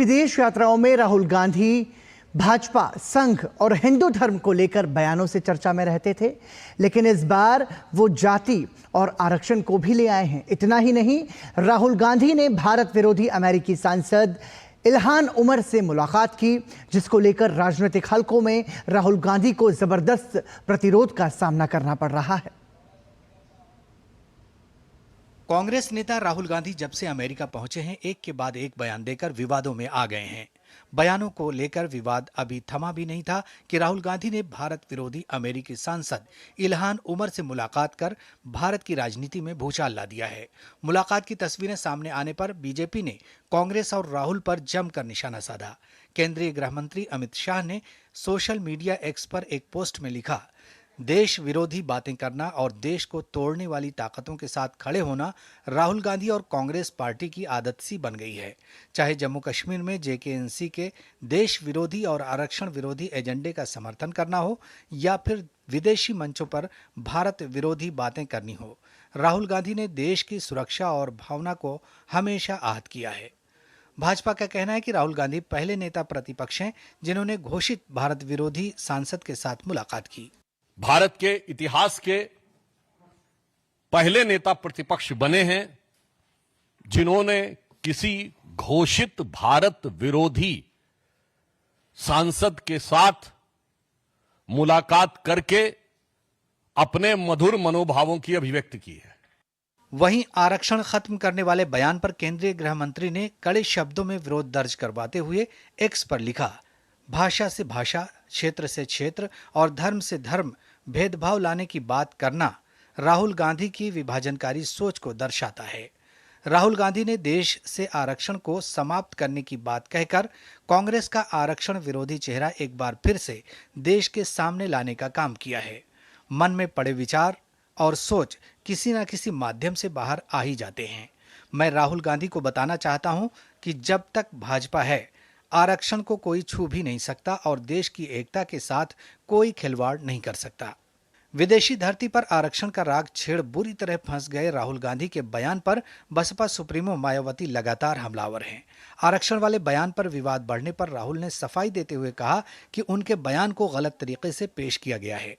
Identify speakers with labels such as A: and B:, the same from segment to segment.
A: विदेश यात्राओं में राहुल गांधी भाजपा, संघ और हिंदू धर्म को लेकर बयानों से चर्चा में रहते थे, लेकिन इस बार वो जाति और आरक्षण को भी ले आए हैं। इतना ही नहीं, राहुल गांधी ने भारत विरोधी अमेरिकी सांसद इल्हान उमर से मुलाकात की, जिसको लेकर राजनीतिक हलकों में राहुल गांधी को जबरदस्त प्रतिरोध का सामना करना पड़ रहा है।
B: कांग्रेस नेता राहुल गांधी जब से अमेरिका पहुंचे हैं, एक के बाद एक बयान देकर विवादों में आ गए हैं। बयानों को लेकर विवाद अभी थमा भी नहीं था कि राहुल गांधी ने भारत विरोधी अमेरिकी सांसद इल्हान उमर से मुलाकात कर भारत की राजनीति में भूचाल ला दिया है। मुलाकात की तस्वीरें सामने आने पर बीजेपी ने कांग्रेस और राहुल पर जमकर निशाना साधा। केंद्रीय गृह मंत्री अमित शाह ने सोशल मीडिया एक्स पर एक पोस्ट में लिखा, देश विरोधी बातें करना और देश को तोड़ने वाली ताकतों के साथ खड़े होना राहुल गांधी और कांग्रेस पार्टी की आदत सी बन गई है। चाहे जम्मू कश्मीर में जेकेएनसी के देश विरोधी और आरक्षण विरोधी एजेंडे का समर्थन करना हो या फिर विदेशी मंचों पर भारत विरोधी बातें करनी हो, राहुल गांधी ने देश की सुरक्षा और भावना को हमेशा आहत किया है। भाजपा का कहना है कि राहुल गांधी पहले नेता प्रतिपक्ष हैं जिन्होंने घोषित भारत विरोधी सांसद के साथ मुलाकात की।
C: भारत के इतिहास के पहले नेता प्रतिपक्ष बने हैं जिन्होंने किसी घोषित भारत विरोधी सांसद के साथ मुलाकात करके अपने मधुर मनोभावों की अभिव्यक्ति की है।
B: वहीं आरक्षण खत्म करने वाले बयान पर केंद्रीय गृह मंत्री ने कड़े शब्दों में विरोध दर्ज करवाते हुए एक्स पर लिखा, भाषा से भाषा, क्षेत्र से क्षेत्र और धर्म से धर्म भेदभाव लाने की बात करना राहुल गांधी की विभाजनकारी सोच को दर्शाता है। राहुल गांधी ने देश से आरक्षण को समाप्त करने की बात कहकर कांग्रेस का आरक्षण विरोधी चेहरा एक बार फिर से देश के सामने लाने का काम किया है। मन में पड़े विचार और सोच किसी न किसी माध्यम से बाहर आ ही जाते हैं। मैं राहुल गांधी को बताना चाहता हूं कि जब तक भाजपा है, आरक्षण को कोई छू भी नहीं सकता और देश की एकता के साथ कोई खिलवाड़ नहीं कर सकता। विदेशी धरती पर आरक्षण का राग छेड़ बुरी तरह फंस गए राहुल गांधी के बयान पर बसपा सुप्रीमो मायावती लगातार हमलावर हैं। आरक्षण वाले बयान पर विवाद बढ़ने पर राहुल ने सफाई देते हुए कहा कि उनके बयान को गलत तरीके से पेश किया गया है।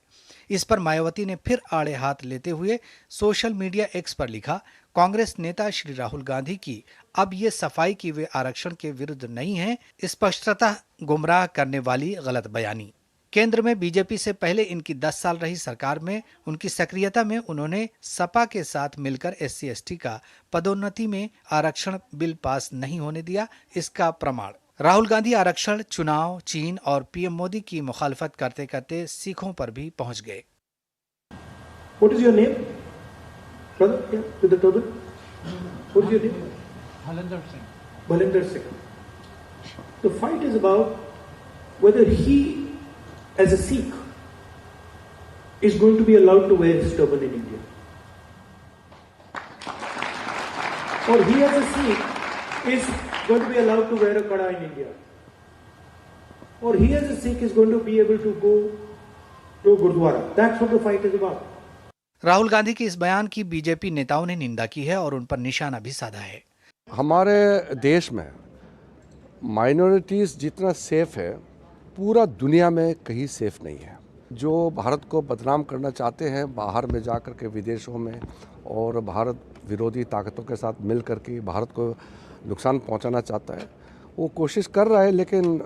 B: इस पर मायावती ने फिर आड़े हाथ लेते हुए सोशल मीडिया एक्स पर लिखा, कांग्रेस नेता श्री राहुल गांधी की अब ये सफाई कि वे आरक्षण के विरुद्ध नहीं हैं, स्पष्टतः गुमराह करने वाली गलत बयानी। केंद्र में बीजेपी से पहले इनकी 10 साल रही सरकार में उनकी सक्रियता में उन्होंने सपा के साथ मिलकर SC/ST का पदोन्नति में आरक्षण बिल पास नहीं होने दिया। इसका प्रमाण राहुल गांधी आरक्षण, चुनाव, चीन और पीएम मोदी की मुखालफत करते करते सिखों पर भी पहुंच गए।
D: What is your name? Brother, yeah, with the turban. What is your name?
E: Balinder Singh.
D: Balinder Singh. The fight is about whether he, as a Sikh, is going to be allowed to wear his turban in India, or he, as a Sikh, is going to be allowed to wear a kada in India, or he, as a Sikh, is going to be able to go to Gurdwara. That's what the fight is about.
B: Rahul Gandhi के इस बयान की BJP नेताओं ने निंदा की है और उन पर निशाना भी साधा है।
F: हमारे देश में माइनॉरिटीज़ जितना सेफ है, पूरा दुनिया में कहीं सेफ नहीं है। जो भारत को बदनाम करना चाहते हैं बाहर में जाकर के, विदेशों में, और भारत विरोधी ताकतों के साथ मिल कर के भारत को नुकसान पहुंचाना चाहता है, वो कोशिश कर रहा है लेकिन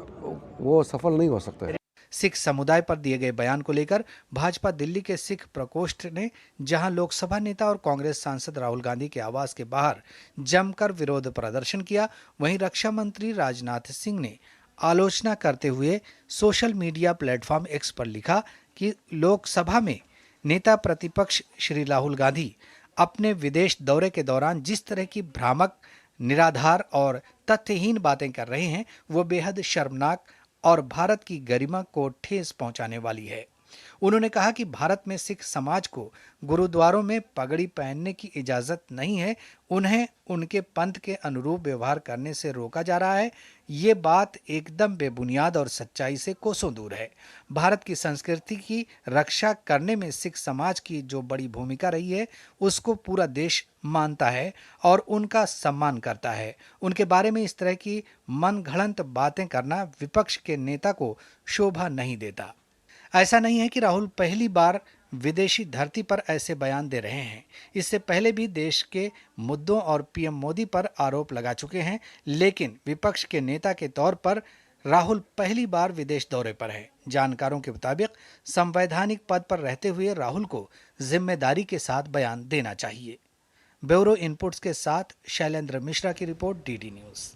F: वो सफल नहीं हो सकता है।
B: सिख समुदाय पर दिए गए बयान को लेकर भाजपा दिल्ली के सिख प्रकोष्ठ ने जहां लोकसभा नेता और कांग्रेस सांसद राहुल गांधी के आवास के बाहर जमकर विरोध प्रदर्शन किया, वहीं रक्षा मंत्री राजनाथ सिंह ने आलोचना करते हुए सोशल मीडिया प्लेटफॉर्म एक्स पर लिखा कि लोकसभा में नेता प्रतिपक्ष श्री राहुल गांधी अपने विदेश दौरे के दौरान जिस तरह की भ्रामक, निराधार और तथ्यहीन बातें कर रहे हैं, वो बेहद शर्मनाक और भारत की गरिमा को ठेस पहुंचाने वाली है। उन्होंने कहा कि भारत में सिख समाज को गुरुद्वारों में पगड़ी पहनने की इजाजत नहीं है, उन्हें उनके पंथ के अनुरूप व्यवहार करने से रोका जा रहा है। ये बात एकदम बेबुनियाद और सच्चाई से कोसों दूर है। भारत की संस्कृति की रक्षा करने में सिख समाज की जो बड़ी भूमिका रही है, उसको पूरा देश मानता है और उनका सम्मान करता है। उनके बारे में इस तरह की मनगढ़ंत बातें करना विपक्ष के नेता को शोभा नहीं देता। ऐसा नहीं है कि राहुल पहली बार विदेशी धरती पर ऐसे बयान दे रहे हैं। इससे पहले भी देश के मुद्दों और पीएम मोदी पर आरोप लगा चुके हैं, लेकिन विपक्ष के नेता के तौर पर राहुल पहली बार विदेश दौरे पर हैं। जानकारों के मुताबिक संवैधानिक पद पर रहते हुए राहुल को जिम्मेदारी के साथ बयान देना चाहिए। ब्यूरो इनपुट्स के साथ शैलेंद्र मिश्रा की रिपोर्ट, डीडी न्यूज।